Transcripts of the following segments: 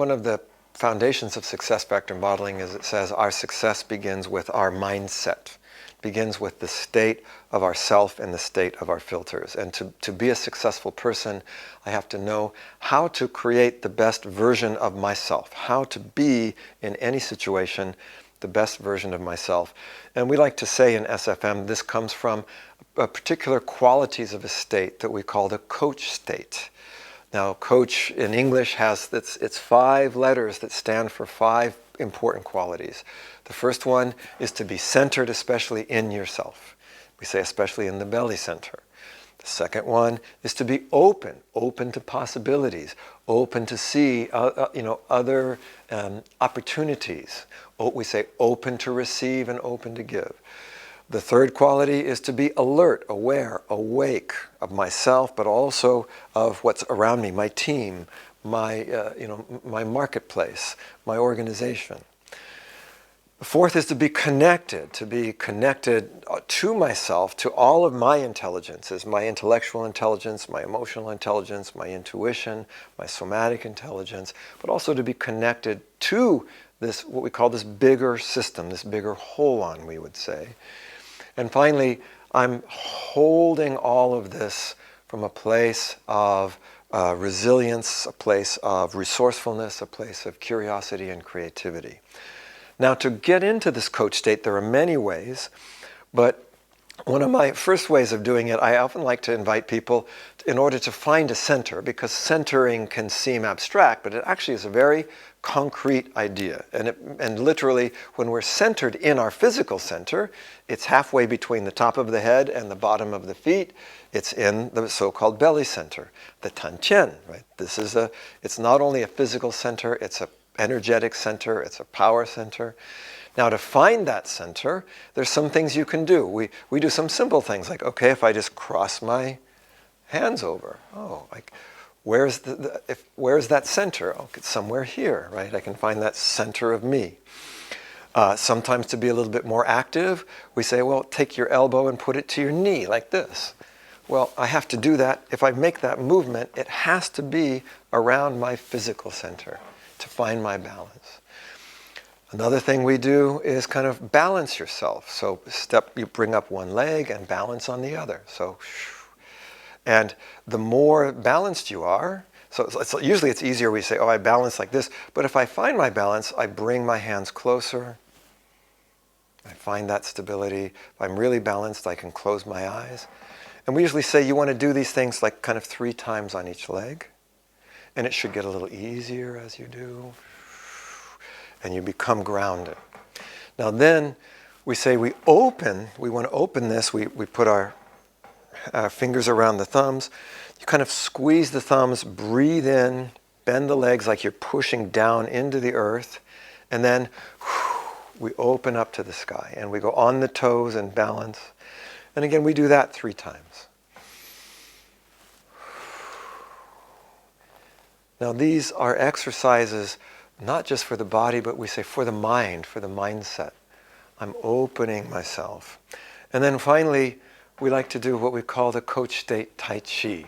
one of the foundations of success factor modeling is it says our success begins with our mindset, begins with the state of our self and the state of our filters. And to be a successful person, I have to know how to create the best version of myself, how to be in any situation the best version of myself. And we like to say in SFM, this comes from particular qualities of a state that we call the coach state. Now, coach in English has its 5 letters that stand for 5 important qualities. The first one is to be centered, especially in yourself. We say especially in the belly center. The second one is to be open to possibilities, open to see other opportunities. We say open to receive and open to give. The third quality is to be alert, aware, awake of myself, but also of what's around me, my team, my marketplace, my organization. The fourth is to be connected to myself, to all of my intelligences, my intellectual intelligence, my emotional intelligence, my intuition, my somatic intelligence, but also to be connected to this, what we call this bigger system, this bigger whole on, we would say. And finally, I'm holding all of this from a place of resilience, a place of resourcefulness, a place of curiosity and creativity. Now, to get into this coach state, there are many ways, but one of my first ways of doing it, I often like to invite people in order to find a center, because centering can seem abstract, but it actually is a very concrete idea. And literally, when we're centered in our physical center, it's halfway between the top of the head and the bottom of the feet. It's in the so-called belly center, the Tantian, right? It's not only a physical center, it's an energetic center, it's a power center. Now, to find that center, there's some things you can do. We do some simple things like, okay, if I just cross my hands over, where's that center? Oh, it's somewhere here, right? I can find that center of me. Sometimes to be a little bit more active, we say, well, take your elbow and put it to your knee like this. Well, I have to do that. If I make that movement, it has to be around my physical center to find my balance. Another thing we do is kind of balance yourself. So you bring up one leg and balance on the other. And the more balanced you are, so usually it's easier, we say, oh, I balance like this. But if I find my balance, I bring my hands closer. I find that stability. If I'm really balanced, I can close my eyes. And we usually say you want to do these things like kind of 3 times on each leg. And it should get a little easier as you do. And you become grounded. Now then, we say we want to open this, we put our fingers around the thumbs. You kind of squeeze the thumbs, breathe in, bend the legs like you're pushing down into the earth. And then we open up to the sky. And we go on the toes and balance. And again, we do that 3 times. Now these are exercises not just for the body, but we say for the mind, for the mindset. I'm opening myself. And then finally, we like to do what we call the coach state Tai Chi,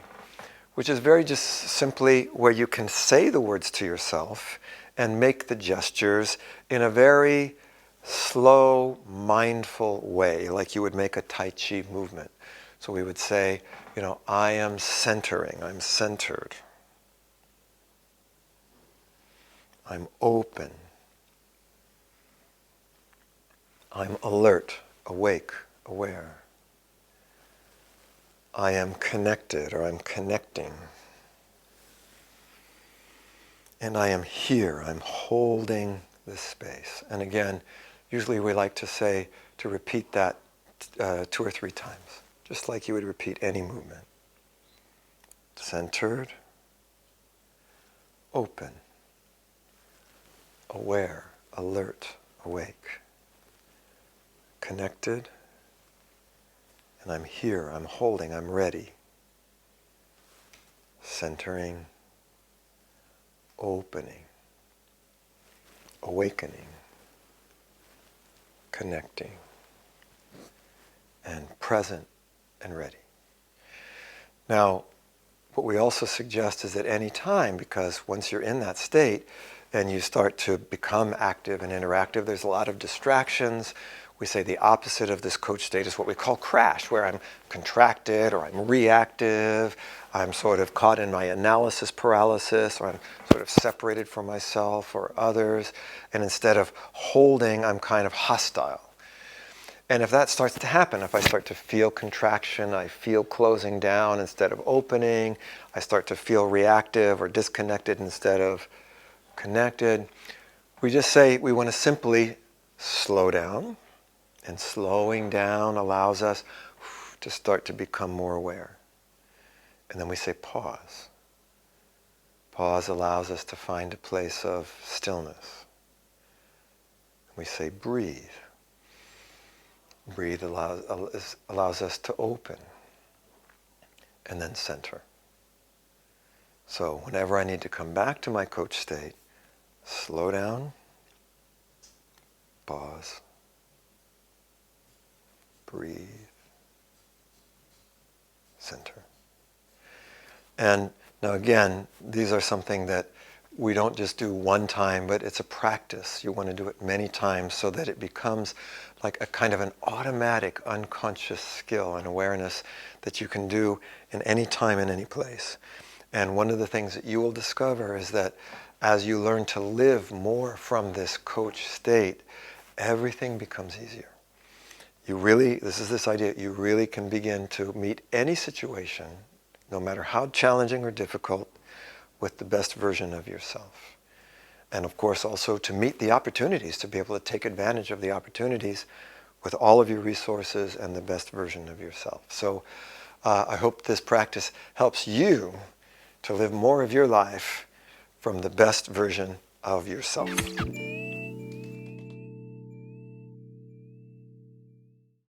which is very just simply where you can say the words to yourself and make the gestures in a very slow, mindful way, like you would make a Tai Chi movement. So we would say, I am centering, I'm centered. I'm open. I'm alert, awake, aware. I am connected, or I'm connecting. And I am here, I'm holding this space. And again, usually we like to repeat that 2 or 3 times, just like you would repeat any movement. Centered, open, aware, alert, awake, connected, and I'm here, I'm holding, I'm ready. Centering, opening, awakening, connecting, and present and ready. Now, what we also suggest is at any time, because once you're in that state, and you start to become active and interactive. There's a lot of distractions. We say the opposite of this coach state is what we call crash, where I'm contracted or I'm reactive. I'm sort of caught in my analysis paralysis, or I'm sort of separated from myself or others. And instead of holding, I'm kind of hostile. And if that starts to happen, if I start to feel contraction, I feel closing down instead of opening, I start to feel reactive or disconnected instead of connected, we just say we want to simply slow down. And slowing down allows us to start to become more aware. And then we say pause. Pause allows us to find a place of stillness. We say breathe. Breathe allows us to open. And then center. So whenever I need to come back to my coach state, slow down, pause, breathe, center. And now again, these are something that we don't just do one time, but it's a practice. You want to do it many times so that it becomes like a kind of an automatic, unconscious skill and awareness that you can do in any time, in any place. And one of the things that you will discover is that as you learn to live more from this coach state, everything becomes easier. This is this idea, you really can begin to meet any situation, no matter how challenging or difficult, with the best version of yourself. And of course also to meet the opportunities, to be able to take advantage of the opportunities with all of your resources and the best version of yourself. So I hope this practice helps you to live more of your life from the best version of yourself.